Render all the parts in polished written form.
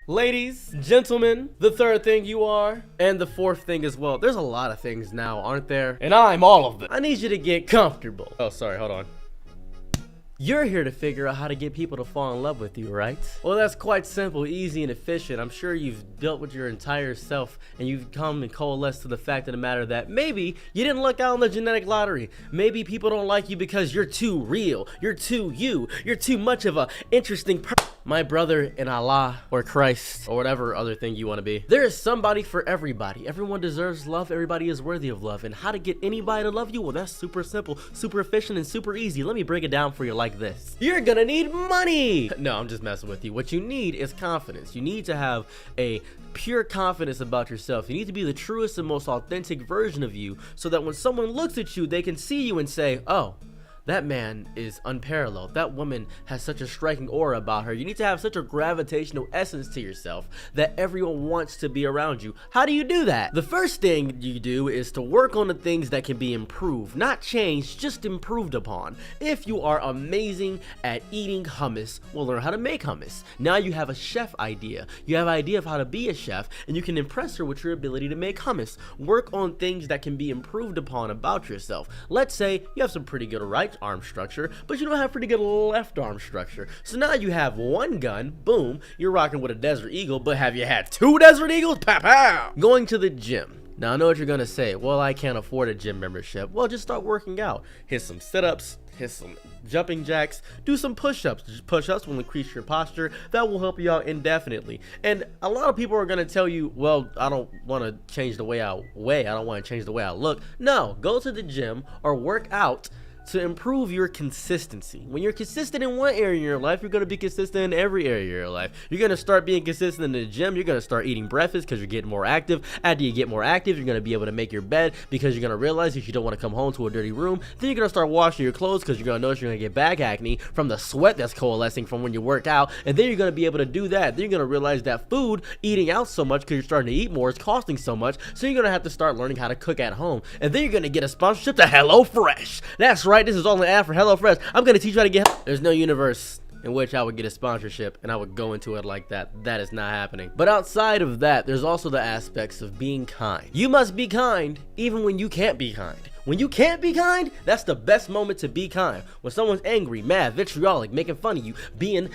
Ladies, gentlemen, the third thing you are, and the fourth thing as well. There's a lot of things now, aren't there? And I'm all of them. I need you to get comfortable. Oh, sorry, hold on. You're here to figure out how to get people to fall in love with you, right? Well, that's quite simple, easy, and efficient. I'm sure you've dealt with your entire self, and you've come and coalesced to the fact of the matter that maybe you didn't luck out on the genetic lottery. Maybe people don't like you because you're too real. You're too you. You're too much of a interesting person. My brother in Allah, or Christ, or whatever other thing you want to be. There is somebody for everybody. Everyone deserves love. Everybody is worthy of love. And how to get anybody to love you? Well, that's super simple, super efficient, and super easy. Let me break it down for you like this. You're gonna need money. No, I'm just messing with you. What you need is confidence. You need to have a pure confidence about yourself. You need to be the truest and most authentic version of you so that when someone looks at you, they can see you and say, oh, that man is unparalleled. That woman has such a striking aura about her. You need to have such a gravitational essence to yourself that everyone wants to be around you. How do you do that? The first thing you do is to work on the things that can be improved, not changed, just improved upon. If you are amazing at eating hummus, well, learn how to make hummus. Now you have a chef idea. You have an idea of how to be a chef, and you can impress her with your ability to make hummus. Work on things that can be improved upon about yourself. Let's say you have some pretty good right arm structure, but you don't have pretty good left arm structure. So now you have one gun, boom, you're rocking with a Desert Eagle, but have you had two Desert Eagles? Pow pow! Going to the gym. Now I know what you're gonna say. Well, I can't afford a gym membership. Well, just start working out. Hit some sit-ups, hit some jumping jacks, do some push-ups. Push-ups will increase your posture. That will help you out indefinitely. And a lot of people are gonna tell you, well, I don't want to change the way I weigh. I don't want to change the way I look. No, go to the gym or work out to improve your consistency. When you're consistent in one area of your life, you're going to be consistent in every area of your life. You're going to start being consistent in the gym. You're going to start eating breakfast because you're getting more active. After you get more active, you're going to be able to make your bed because you're going to realize that you don't want to come home to a dirty room. Then you're going to start washing your clothes because you're going to notice you're going to get back acne from the sweat that's coalescing from when you work out. And then you're going to be able to do that. Then you're going to realize that food, eating out so much because you're starting to eat more, is costing so much. So you're going to have to start learning how to cook at home. And then you're going to get a sponsorship to HelloFresh. That's right. This is all an ad for HelloFresh. I'm going to teach you how to get. There's no universe in which I would get a sponsorship and I would go into it like that. That is not happening. But outside of that, there's also the aspects of being kind. You must be kind even when you can't be kind. When you can't be kind, that's the best moment to be kind. When someone's angry, mad, vitriolic, making fun of you, being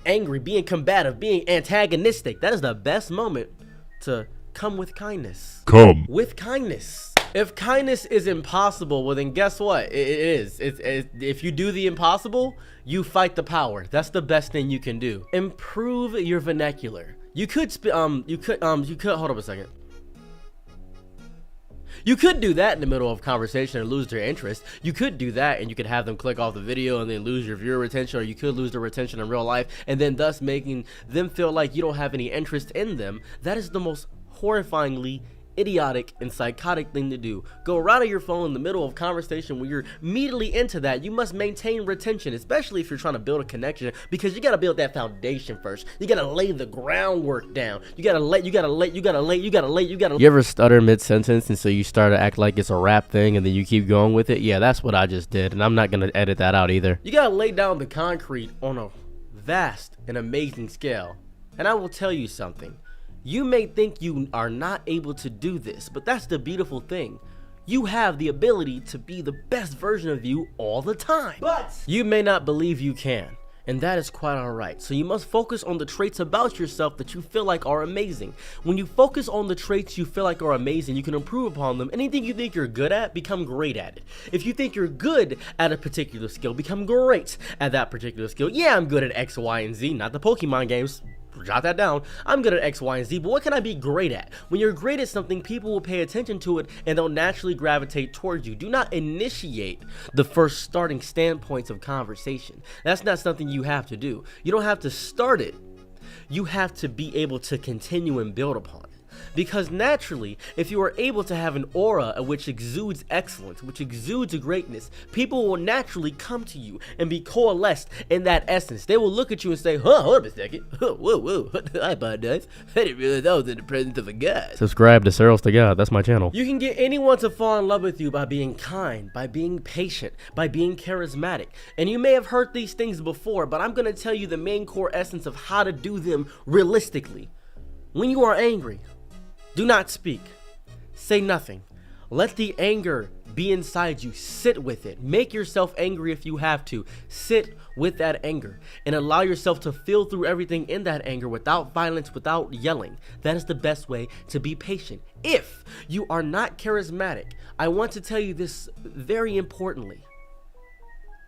angry, being combative, being antagonistic, that is the best moment to come with kindness. Come with kindness. If kindness is impossible, well then guess what? It is. If you do the impossible, you fight the power. That's the best thing you can do. Improve your vernacular. You could hold up a second. You could do that in the middle of conversation and lose their interest. You could do that and you could have them click off the video and then lose your viewer retention, or you could lose their retention in real life and then thus making them feel like you don't have any interest in them. That is the most horrifyingly idiotic and psychotic thing to do. Go right on your phone in the middle of conversation when you're immediately into that. You must maintain retention, especially if you're trying to build a connection, because you got to build that foundation first. You got to lay the groundwork down. You ever stutter mid-sentence and so you start to act like it's a rap thing and then you keep going with it? Yeah, that's what I just did, and I'm not going to edit that out either. You got to lay down the concrete on a vast and amazing scale. And I will tell you something. You may think you are not able to do this, but that's the beautiful thing. You have the ability to be the best version of you all the time. But you may not believe you can, and that is quite alright. So you must focus on the traits about yourself that you feel like are amazing. When you focus on the traits you feel like are amazing, you can improve upon them. Anything you think you're good at, become great at it. If you think you're good at a particular skill, become great at that particular skill. Yeah, I'm good at X, Y, and Z, not the Pokemon games. Jot that down. I'm good at X, Y, and Z, but what can I be great at? When you're great at something, people will pay attention to it and they'll naturally gravitate towards you. Do not initiate the first starting standpoints of conversation. That's not something you have to do. You don't have to start it. You have to be able to continue and build upon it. Because naturally, if you are able to have an aura which exudes excellence, which exudes greatness, people will naturally come to you and be coalesced in that essence. They will look at you and say, huh, hold up a second. Whoa, I apologize. I didn't realize I was in the presence of a god. Subscribe to Cyril's to God. That's my channel. You can get anyone to fall in love with you by being kind, by being patient, by being charismatic. And you may have heard these things before, but I'm going to tell you the main core essence of how to do them realistically. When you are angry, do not speak. Say nothing. Let the anger be inside you. Sit with it. Make yourself angry if you have to. Sit with that anger and allow yourself to feel through everything in that anger without violence, without yelling. That is the best way to be patient. If you are not charismatic, I want to tell you this very importantly,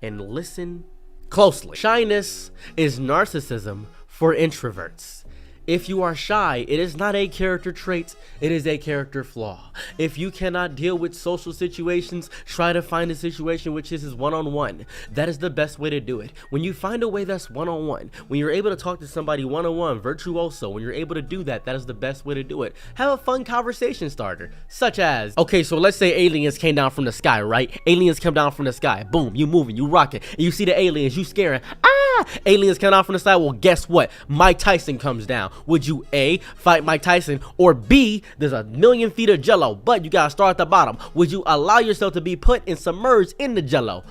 and listen closely. Shyness is narcissism for introverts. If you are shy, it is not a character trait, it is a character flaw. If you cannot deal with social situations, try to find a situation which is one-on-one. That is the best way to do it. When you find a way that's one-on-one, when you're able to talk to somebody one-on-one, virtuoso, when you're able to do that, that is the best way to do it. Have a fun conversation starter, such as, okay, so let's say aliens came down from the sky, right? Aliens come down from the sky, boom, you moving, you rocking, and you see the aliens, you scaring, aliens come down from the sky. Well, guess what? Mike Tyson comes down. Would you A, fight Mike Tyson, or B, there's a million feet of jello, but you gotta start at the bottom. Would you allow yourself to be put and submerged in the jello?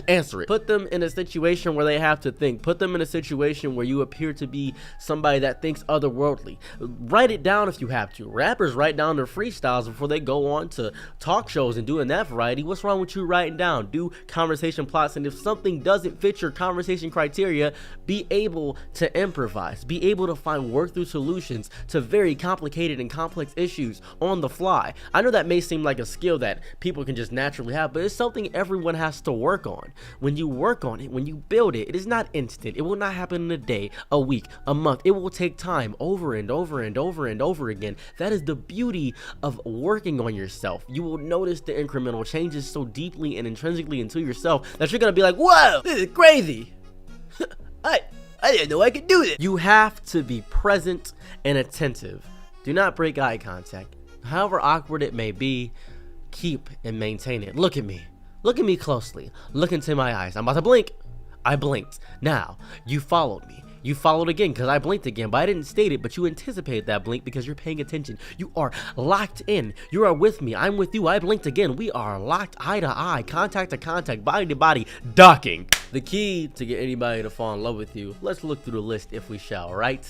Answer it. Put them in a situation where they have to think. Put them in a situation where you appear to be somebody that thinks otherworldly. Write it down if you have to. Rappers write down their freestyles before they go on to talk shows and doing that variety. What's wrong with you writing down? Do conversation plots, and if something doesn't fit your conversation criteria, be able to improvise. Be able to work through solutions to very complicated and complex issues on the fly. I know that may seem like a skill that people can just naturally have, but it's something everyone has to work on. When you work on it, when you build it, it is not instant. It will not happen in a day, a week, a month. It will take time over and over and over and over again. That is the beauty of working on yourself. You will notice the incremental changes so deeply and intrinsically into yourself that you're gonna be like, whoa, this is crazy. I didn't know I could do this. You have to be present and attentive. Do not break eye contact. However awkward it may be, keep and maintain it. Look at me. Look at me closely. Look into my eyes. I'm about to blink. I blinked. Now, you followed me. You followed again because I blinked again, but I didn't state it, but you anticipated that blink because you're paying attention. You are locked in. You are with me. I'm with you. I blinked again. We are locked eye to eye, contact to contact, body to body, docking. The key to get anybody to fall in love with you, let's look through the list if we shall, right?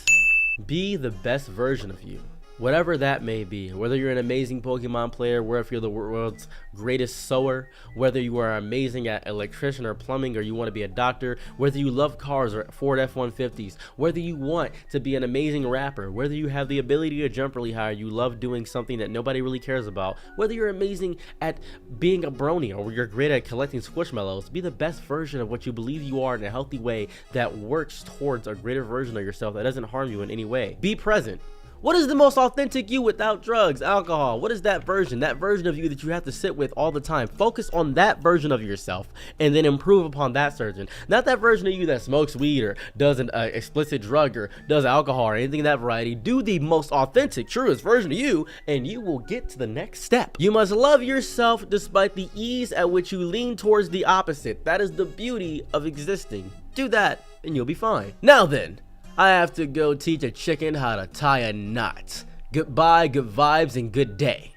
Be the best version of you. Whatever that may be, whether you're an amazing Pokemon player, whether you're the world's greatest sewer, whether you are amazing at electrician or plumbing, or you want to be a doctor, whether you love cars or Ford F-150s, whether you want to be an amazing rapper, whether you have the ability to jump really high, or you love doing something that nobody really cares about, whether you're amazing at being a brony or you're great at collecting squishmallows, be the best version of what you believe you are in a healthy way that works towards a greater version of yourself that doesn't harm you in any way. Be present. What is the most authentic you without drugs, alcohol? What is that version of you that you have to sit with all the time? Focus on that version of yourself and then improve upon that version. Not that version of you that smokes weed or does an explicit drug or does alcohol or anything of that variety. Do the most authentic, truest version of you and you will get to the next step. You must love yourself despite the ease at which you lean towards the opposite. That is the beauty of existing. Do that and you'll be fine. Now then, I have to go teach a chicken how to tie a knot. Goodbye, good vibes, and good day.